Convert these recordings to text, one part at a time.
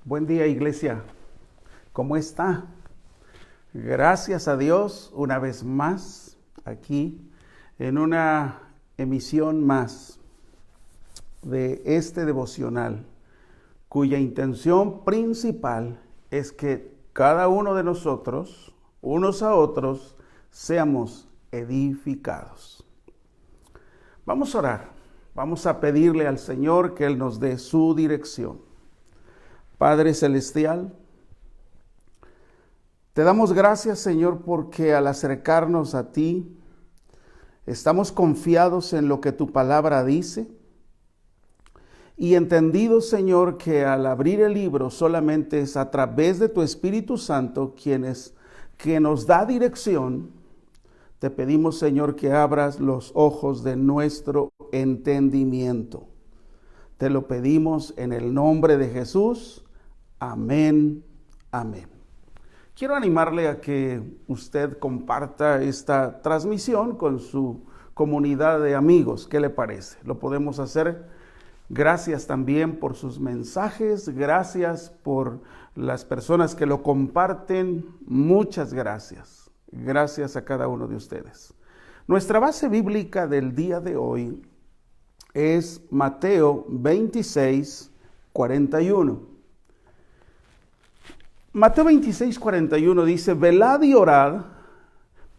Buen día, iglesia. ¿Cómo está? Gracias a Dios una vez más aquí en una emisión más de este devocional, cuya intención principal es que cada uno de nosotros, unos a otros, seamos edificados. Vamos a orar, vamos a pedirle al Señor que Él nos dé su dirección. Padre Celestial, te damos gracias, Señor, porque al acercarnos a ti, estamos confiados en lo que tu palabra dice y entendidos, Señor, que al abrir el libro solamente es a través de tu Espíritu Santo que nos da dirección. Te pedimos, Señor, que abras los ojos de nuestro entendimiento. Te lo pedimos en el nombre de Jesús. Amén, amén. Quiero animarle a que usted comparta esta transmisión con su comunidad de amigos. ¿Qué le parece? Lo podemos hacer. Gracias también por sus mensajes. Gracias por las personas que lo comparten. Muchas gracias. Gracias a cada uno de ustedes. Nuestra base bíblica del día de hoy es Mateo 26, 41. Mateo 26, 41 dice: velad y orad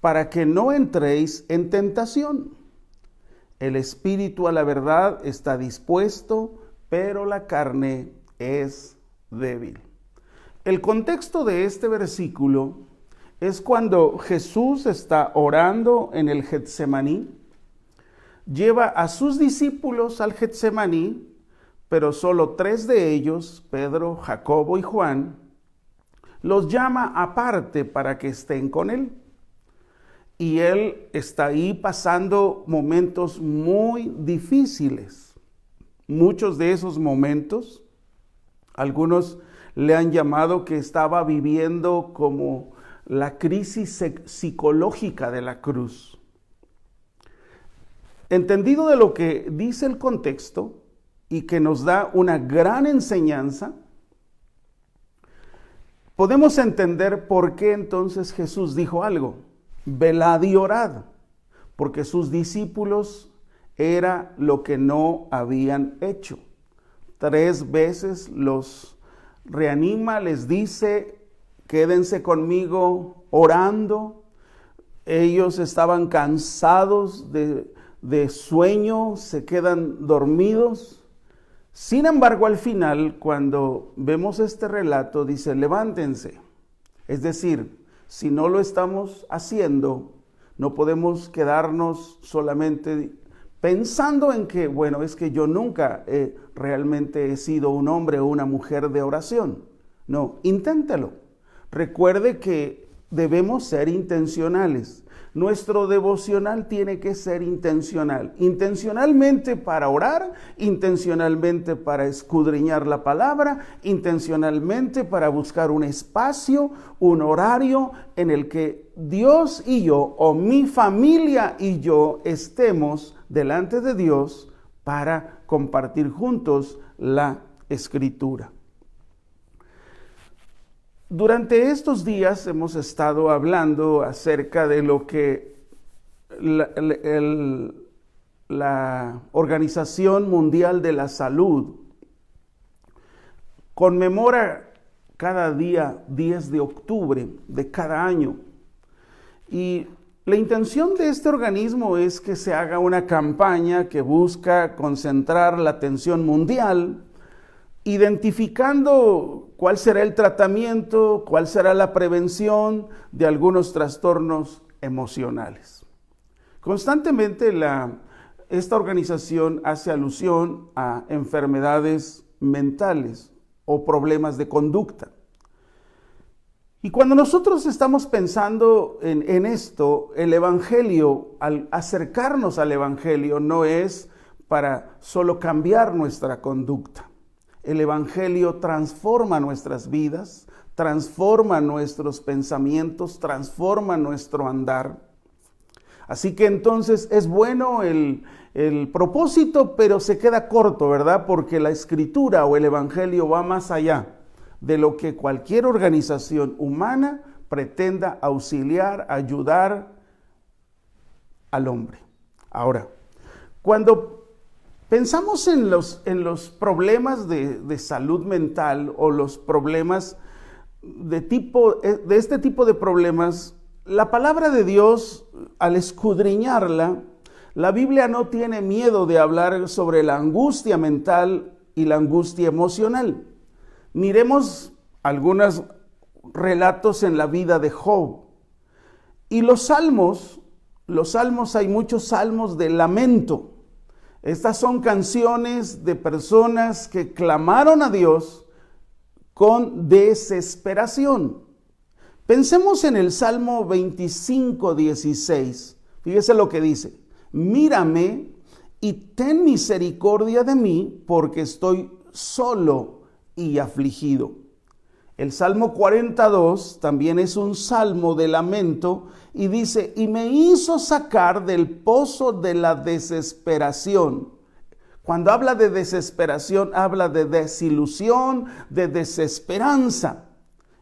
para que no entréis en tentación. El espíritu a la verdad está dispuesto, pero la carne es débil. El contexto de este versículo es cuando Jesús está orando en el Getsemaní. Lleva a sus discípulos al Getsemaní, pero solo 3 de ellos, Pedro, Jacobo y Juan, los llama aparte para que estén con él. Y él está ahí pasando momentos muy difíciles. Muchos de esos momentos, algunos le han llamado que estaba viviendo como la crisis psicológica de la cruz. Entendido de lo que dice el contexto y que nos da una gran enseñanza, podemos entender por qué entonces Jesús dijo algo: velad y orad, porque sus discípulos era lo que no habían hecho. 3 veces los reanima, les dice: quédense conmigo orando. Ellos estaban cansados de sueño, se quedan dormidos. Sin embargo, al final, cuando vemos este relato, dice: levántense. Es decir, si no lo estamos haciendo, no podemos quedarnos solamente pensando en que, bueno, es que yo nunca realmente he sido un hombre o una mujer de oración. No, inténtelo. Recuerde que debemos ser intencionales. Nuestro devocional tiene que ser intencional. Intencionalmente para orar, intencionalmente para escudriñar la palabra, intencionalmente para buscar un espacio, un horario en el que Dios y yo, o mi familia y yo, estemos delante de Dios para compartir juntos la Escritura. Durante estos días hemos estado hablando acerca de lo que la Organización Mundial de la Salud conmemora cada día 10 de octubre de cada año. Y la intención de este organismo es que se haga una campaña que busca concentrar la atención mundial, identificando cuál será el tratamiento, cuál será la prevención de algunos trastornos emocionales. Constantemente esta organización hace alusión a enfermedades mentales o problemas de conducta. Y cuando nosotros estamos pensando en esto, el Evangelio, al acercarnos al Evangelio, no es para solo cambiar nuestra conducta. El Evangelio transforma nuestras vidas, transforma nuestros pensamientos, transforma nuestro andar. Así que entonces es bueno el propósito, pero se queda corto, ¿verdad? Porque la Escritura o el Evangelio va más allá. de lo que cualquier organización humana pretenda auxiliar, ayudar al hombre. Ahora, cuando pensamos en los problemas de salud mental o los problemas de este tipo de problemas, la palabra de Dios, al escudriñarla, la Biblia no tiene miedo de hablar sobre la angustia mental y la angustia emocional. Miremos algunos relatos en la vida de Job. Y los salmos, hay muchos salmos de lamento. Estas son canciones de personas que clamaron a Dios con desesperación. Pensemos en el Salmo 25:16. Fíjese lo que dice: mírame y ten misericordia de mí, porque estoy solo y afligido. El Salmo 42 también es un salmo de lamento y dice: y me hizo sacar del pozo de la desesperación. Cuando habla de desesperación, habla de desilusión, de desesperanza.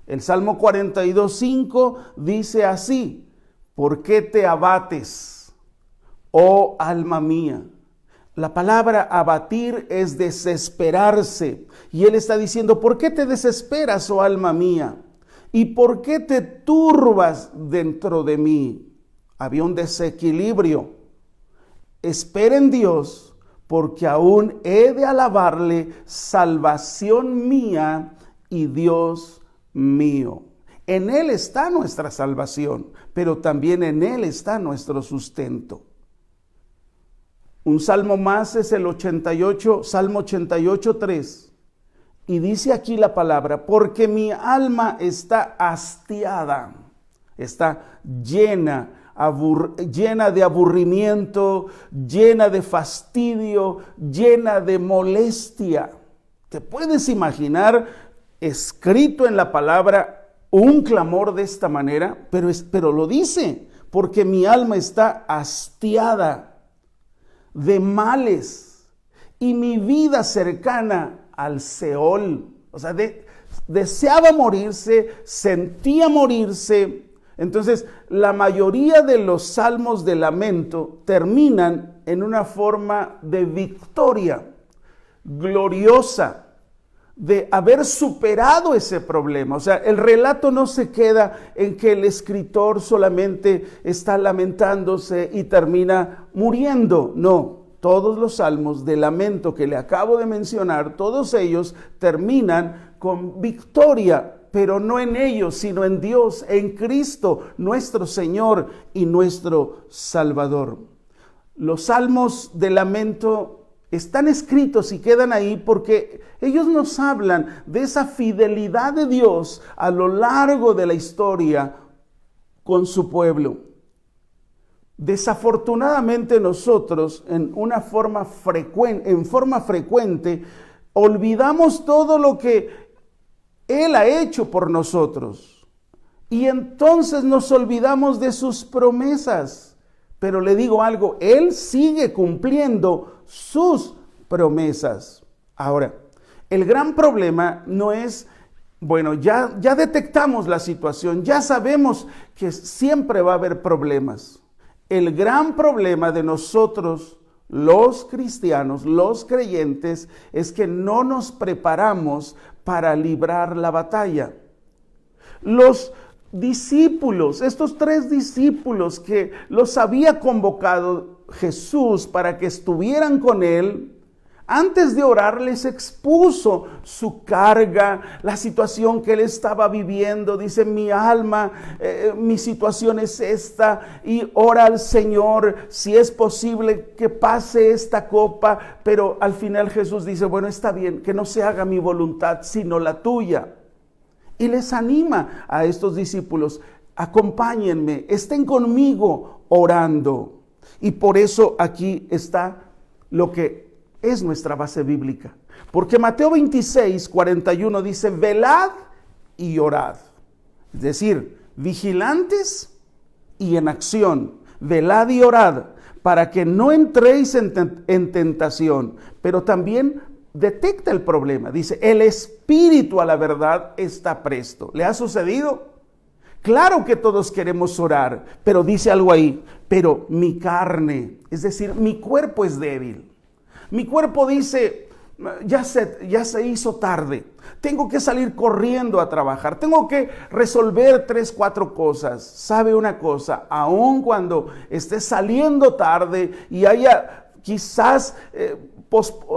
El Salmo 42:5 dice así: ¿por qué te abates, oh alma mía? La palabra abatir es desesperarse. Y él está diciendo: ¿por qué te desesperas, oh alma mía? ¿Y por qué te turbas dentro de mí? Había un desequilibrio. Espera en Dios, porque aún he de alabarle, salvación mía y Dios mío. En Él está nuestra salvación, pero también en Él está nuestro sustento. Un salmo más es el Salmo 88:3. Y dice aquí la palabra: porque mi alma está hastiada, está llena de aburrimiento, llena de fastidio, llena de molestia. ¿Te puedes imaginar escrito en la palabra un clamor de esta manera? Pero lo dice: porque mi alma está hastiada de males y mi vida cercana al Seol. O sea, deseaba morirse, sentía morirse. Entonces, la mayoría de los salmos de lamento terminan en una forma de victoria gloriosa, de haber superado ese problema. O sea, el relato no se queda en que el escritor solamente está lamentándose y termina muriendo. No, todos los salmos de lamento que le acabo de mencionar, todos ellos terminan con victoria, pero no en ellos, sino en Dios, en Cristo, nuestro Señor y nuestro Salvador. Los salmos de lamento están escritos y quedan ahí porque ellos nos hablan de esa fidelidad de Dios a lo largo de la historia con su pueblo. Desafortunadamente nosotros en forma frecuente olvidamos todo lo que Él ha hecho por nosotros y entonces nos olvidamos de sus promesas. Pero le digo algo: Él sigue cumpliendo sus promesas. Ahora, el gran problema no es, ya detectamos la situación, ya sabemos que siempre va a haber problemas. El gran problema de nosotros, los cristianos, los creyentes, es que no nos preparamos para librar la batalla. Los discípulos, estos 3 discípulos que los había convocado Jesús para que estuvieran con Él, antes de orar les expuso su carga, la situación que Él estaba viviendo. Dice: mi alma, mi situación es esta, y ora al Señor si es posible que pase esta copa. Pero al final Jesús dice: bueno, está bien, que no se haga mi voluntad sino la tuya. Y les anima a estos discípulos: acompáñenme, estén conmigo orando. Y por eso aquí está lo que es nuestra base bíblica. Porque Mateo 26:41 dice: velad y orad. Es decir, vigilantes y en acción. Velad y orad para que no entréis en tentación. Pero también detecta el problema. Dice, el espíritu a la verdad está presto. ¿Le ha sucedido? Claro que todos queremos orar, pero dice algo ahí, pero mi carne, es decir, mi cuerpo es débil. Mi cuerpo dice, ya se hizo tarde, tengo que salir corriendo a trabajar, tengo que resolver 3, 4 cosas. ¿Sabe una cosa? Aun cuando esté saliendo tarde y haya quizás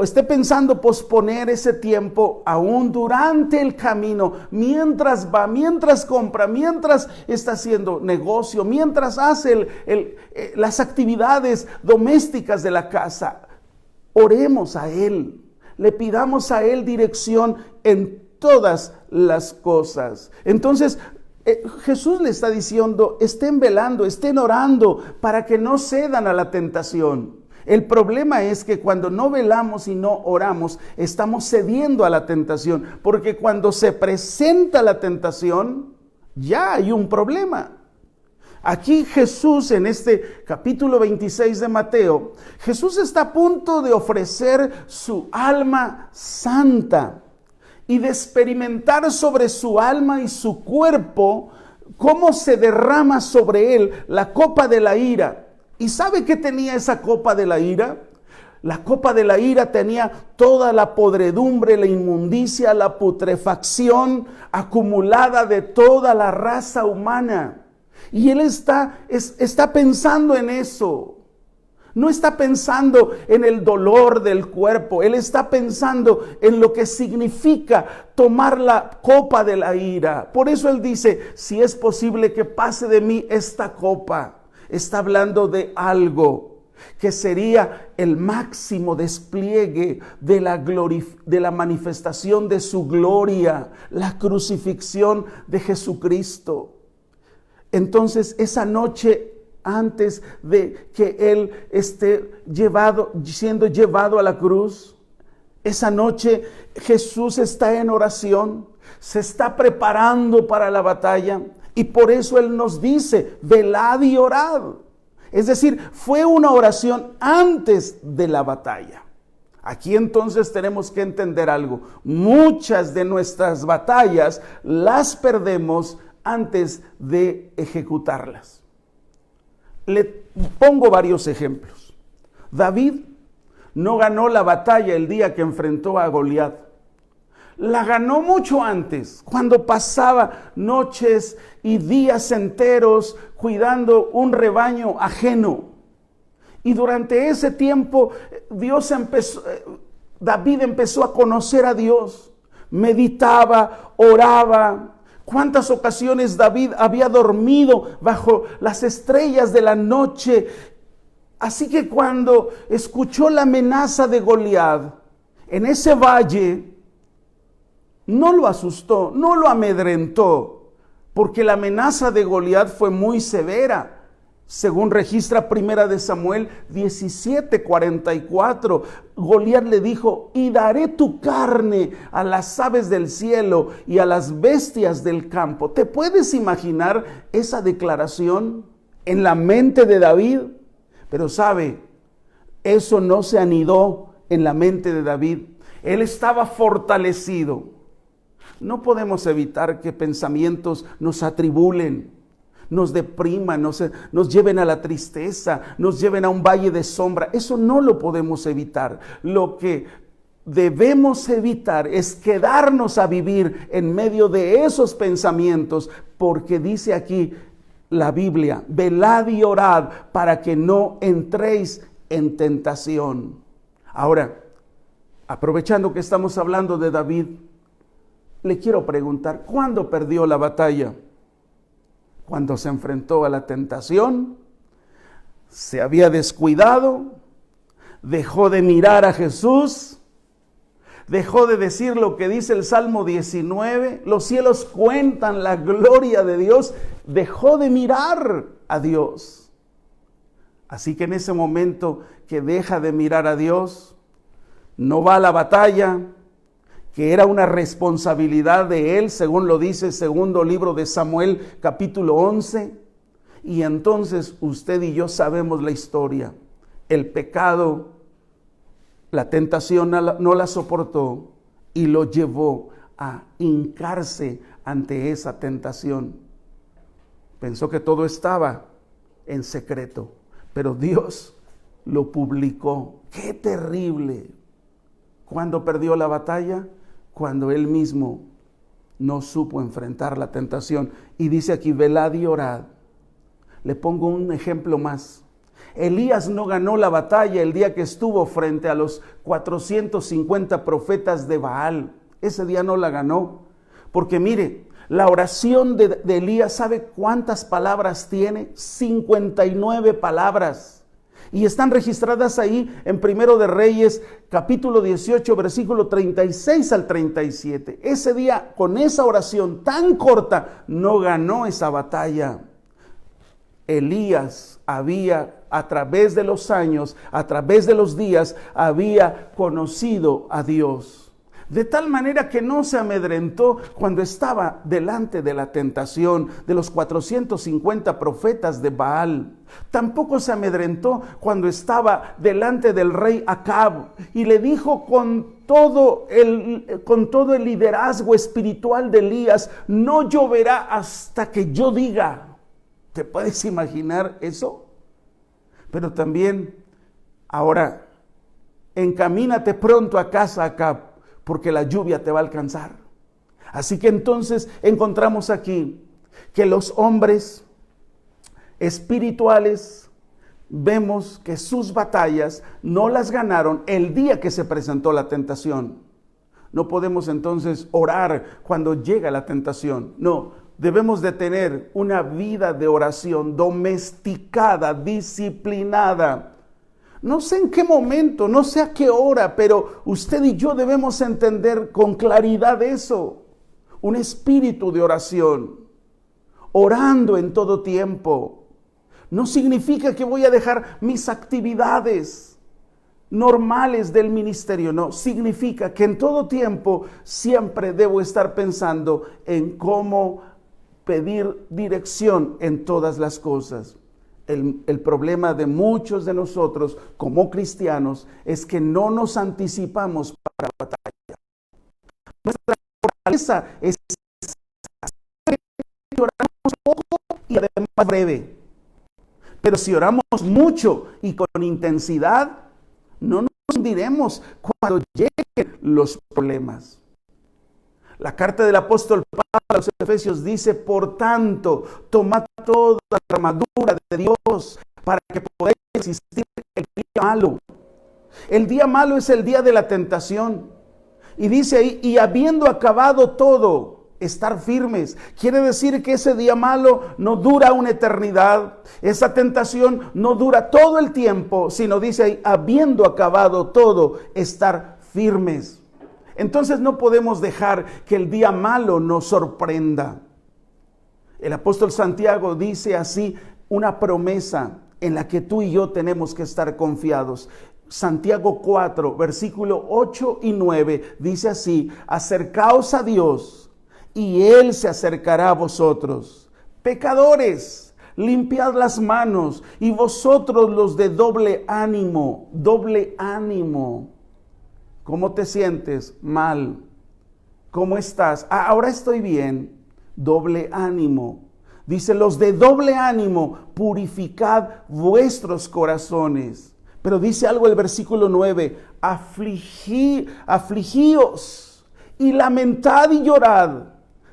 esté pensando posponer ese tiempo, aún durante el camino, mientras va, mientras compra, mientras está haciendo negocio, mientras hace las actividades domésticas de la casa, oremos a Él, le pidamos a Él dirección en todas las cosas. Entonces, Jesús le está diciendo, estén velando, estén orando para que no cedan a la tentación. El problema es que cuando no velamos y no oramos, estamos cediendo a la tentación, porque cuando se presenta la tentación, ya hay un problema. Aquí Jesús, en este capítulo 26 de Mateo, Jesús está a punto de ofrecer su alma santa y de experimentar sobre su alma y su cuerpo cómo se derrama sobre él la copa de la ira. ¿Y sabe qué tenía esa copa de la ira? La copa de la ira tenía toda la podredumbre, la inmundicia, la putrefacción acumulada de toda la raza humana. Y él está pensando en eso. No está pensando en el dolor del cuerpo. Él está pensando en lo que significa tomar la copa de la ira. Por eso él dice, si es posible que pase de mí esta copa. Está hablando de algo que sería el máximo despliegue de la manifestación de su gloria, la crucifixión de Jesucristo. Entonces, esa noche antes de que Él esté siendo llevado a la cruz, esa noche Jesús está en oración, se está preparando para la batalla. Y por eso Él nos dice, velad y orad. Es decir, fue una oración antes de la batalla. Aquí entonces tenemos que entender algo. Muchas de nuestras batallas las perdemos antes de ejecutarlas. Le pongo varios ejemplos. David no ganó la batalla el día que enfrentó a Goliat. La ganó mucho antes, cuando pasaba noches y días enteros cuidando un rebaño ajeno. Y durante ese tiempo David empezó a conocer a Dios, meditaba, oraba. ¿Cuántas ocasiones David había dormido bajo las estrellas de la noche? Así que cuando escuchó la amenaza de Goliat en ese valle, no lo asustó, no lo amedrentó, porque la amenaza de Goliat fue muy severa. Según registra 1 de Samuel 17:44, Goliat le dijo, y daré tu carne a las aves del cielo y a las bestias del campo. ¿Te puedes imaginar esa declaración en la mente de David? Pero sabe, eso no se anidó en la mente de David. Él estaba fortalecido. No podemos evitar que pensamientos nos atribulen, nos depriman, nos lleven a la tristeza, nos lleven a un valle de sombra. Eso no lo podemos evitar. Lo que debemos evitar es quedarnos a vivir en medio de esos pensamientos, porque dice aquí la Biblia, velad y orad para que no entréis en tentación. Ahora, aprovechando que estamos hablando de David, le quiero preguntar, ¿cuándo perdió la batalla? Cuando se enfrentó a la tentación, se había descuidado, dejó de mirar a Jesús, dejó de decir lo que dice el Salmo 19, los cielos cuentan la gloria de Dios, dejó de mirar a Dios. Así que en ese momento que deja de mirar a Dios, no va a la batalla, que era una responsabilidad de él, según lo dice el segundo libro de Samuel, capítulo 11. Y entonces usted y yo sabemos la historia. El pecado La tentación no la soportó y lo llevó a hincarse ante esa tentación. Pensó que todo estaba en secreto, pero Dios lo publicó. ¡Qué terrible! ¿Cuándo perdió la batalla? Cuando él mismo no supo enfrentar la tentación. Y dice aquí, velad y orad. Le pongo un ejemplo más. Elías no ganó la batalla el día que estuvo frente a los 450 profetas de Baal. Ese día no la ganó. Porque mire, la oración de Elías, ¿sabe cuántas palabras tiene? 59 palabras. Y están registradas ahí en Primero de Reyes, capítulo 18, versículo 36 al 37. Ese día, con esa oración tan corta, no ganó esa batalla. Elías había, a través de los años, a través de los días, había conocido a Dios. De tal manera que no se amedrentó cuando estaba delante de la tentación de los 450 profetas de Baal. Tampoco se amedrentó cuando estaba delante del rey Acab y le dijo con todo el liderazgo espiritual de Elías: no lloverá hasta que yo diga. ¿Te puedes imaginar eso? Pero también, ahora, encamínate pronto a casa, Acab, porque la lluvia te va a alcanzar. Así que entonces encontramos aquí que los hombres espirituales, vemos que sus batallas no las ganaron el día que se presentó la tentación. No podemos entonces orar cuando llega la tentación. No, debemos de tener una vida de oración domesticada, disciplinada. No sé en qué momento, no sé a qué hora, pero usted y yo debemos entender con claridad eso. Un espíritu de oración, orando en todo tiempo. No significa que voy a dejar mis actividades normales del ministerio, no. Significa que en todo tiempo siempre debo estar pensando en cómo pedir dirección en todas las cosas. El problema de muchos de nosotros como cristianos es que no nos anticipamos para la batalla. Nuestra fortaleza es que oramos poco y además breve. Pero si oramos mucho y con intensidad, no nos hundiremos cuando lleguen los problemas. La carta del apóstol Pablo a los Efesios dice: por tanto, tomad toda la armadura de Dios para que podáis resistir el día malo. El día malo es el día de la tentación. Y dice ahí: y habiendo acabado todo, estar firmes. Quiere decir que ese día malo no dura una eternidad. Esa tentación no dura todo el tiempo, sino dice ahí: habiendo acabado todo, estar firmes. Entonces no podemos dejar que el día malo nos sorprenda. El apóstol Santiago dice así una promesa en la que tú y yo tenemos que estar confiados. Santiago 4, versículo 8 y 9 dice así: acercaos a Dios y Él se acercará a vosotros. Pecadores, limpiad las manos, y vosotros los de doble ánimo, doble ánimo. ¿Cómo te sientes? Mal. ¿Cómo estás? Ahora estoy bien. Doble ánimo. Dice: los de doble ánimo, purificad vuestros corazones. Pero dice algo el versículo 9: afligíos y lamentad y llorad.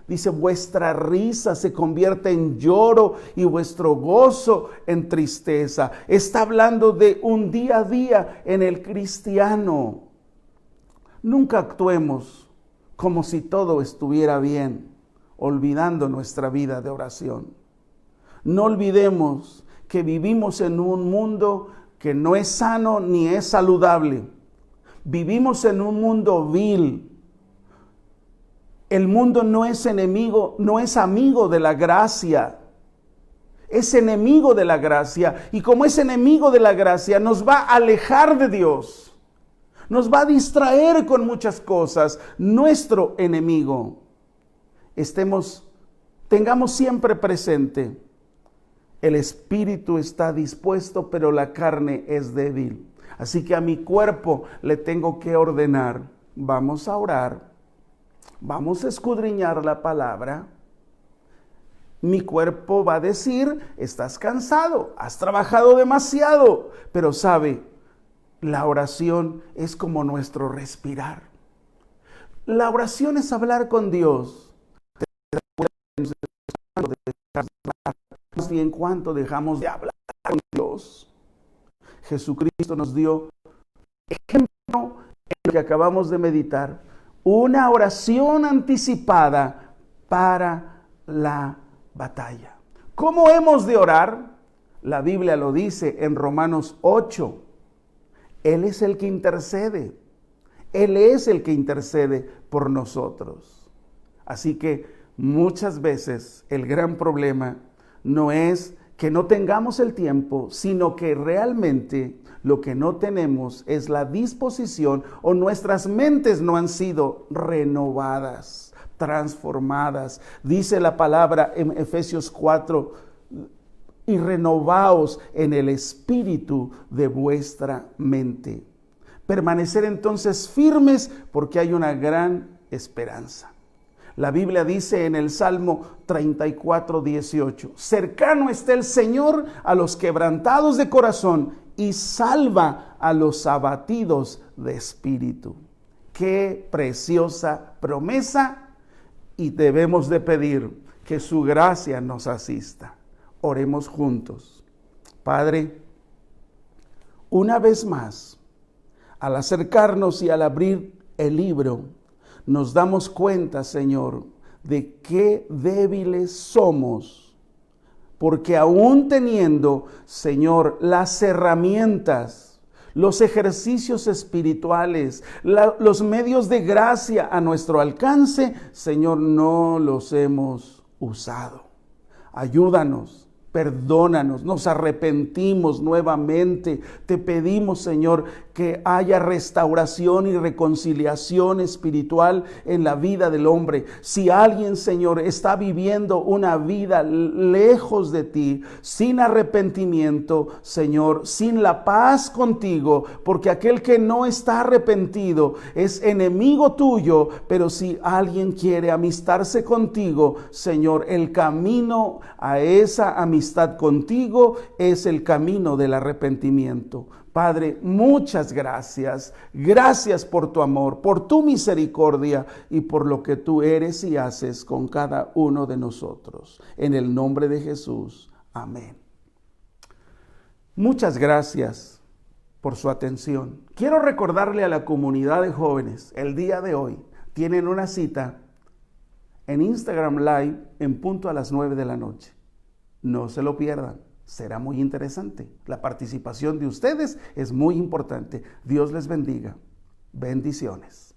Dice: vuestra risa se convierte en lloro y vuestro gozo en tristeza. Está hablando de un día a día en el cristiano. Nunca actuemos como si todo estuviera bien, olvidando nuestra vida de oración. No olvidemos que vivimos en un mundo que no es sano ni es saludable. Vivimos en un mundo vil. El mundo no es enemigo, no es amigo de la gracia. Es enemigo de la gracia. Y como es enemigo de la gracia, nos va a alejar de Dios. Nos va a distraer con muchas cosas. Nuestro enemigo. Tengamos siempre presente: el espíritu está dispuesto, pero la carne es débil. Así que a mi cuerpo le tengo que ordenar, vamos a orar, vamos a escudriñar la palabra. Mi cuerpo va a decir, estás cansado, has trabajado demasiado, pero sabe, la oración es como nuestro respirar. La oración es hablar con Dios. Más bien, ¿cuánto dejamos de hablar con Dios? Jesucristo nos dio ejemplo en lo que acabamos de meditar, una oración anticipada para la batalla. ¿Cómo hemos de orar? La Biblia lo dice en Romanos 8. Él es el que intercede. Él es el que intercede por nosotros. Así que muchas veces el gran problema no es que no tengamos el tiempo, sino que realmente lo que no tenemos es la disposición o nuestras mentes no han sido renovadas, transformadas. Dice la palabra en Efesios 4, y renovaos en el espíritu de vuestra mente. Permanecer entonces firmes porque hay una gran esperanza. La Biblia dice en el Salmo 34, 18, cercano está el Señor a los quebrantados de corazón y salva a los abatidos de espíritu. Qué preciosa promesa, y debemos de pedir que su gracia nos asista. Oremos juntos. Padre, una vez más, al acercarnos y al abrir el libro, nos damos cuenta, Señor, de qué débiles somos, porque aún teniendo, Señor, las herramientas, los ejercicios espirituales, los medios de gracia a nuestro alcance, Señor, no los hemos usado. Ayúdanos. Perdónanos, nos arrepentimos nuevamente. Te pedimos, Señor, que haya restauración y reconciliación espiritual en la vida del hombre. Si alguien, Señor, está viviendo una vida lejos de ti, sin arrepentimiento, Señor, sin la paz contigo, porque aquel que no está arrepentido es enemigo tuyo, pero si alguien quiere amistarse contigo, Señor, el camino a esa amistad contigo es el camino del arrepentimiento. Padre, muchas gracias. Gracias por tu amor, por tu misericordia y por lo que tú eres y haces con cada uno de nosotros. En el nombre de Jesús. Amén. Muchas gracias por su atención. Quiero recordarle a la comunidad de jóvenes, el día de hoy tienen una cita en Instagram Live en punto a las 9 de la noche. No se lo pierdan, será muy interesante. La participación de ustedes es muy importante. Dios les bendiga. Bendiciones.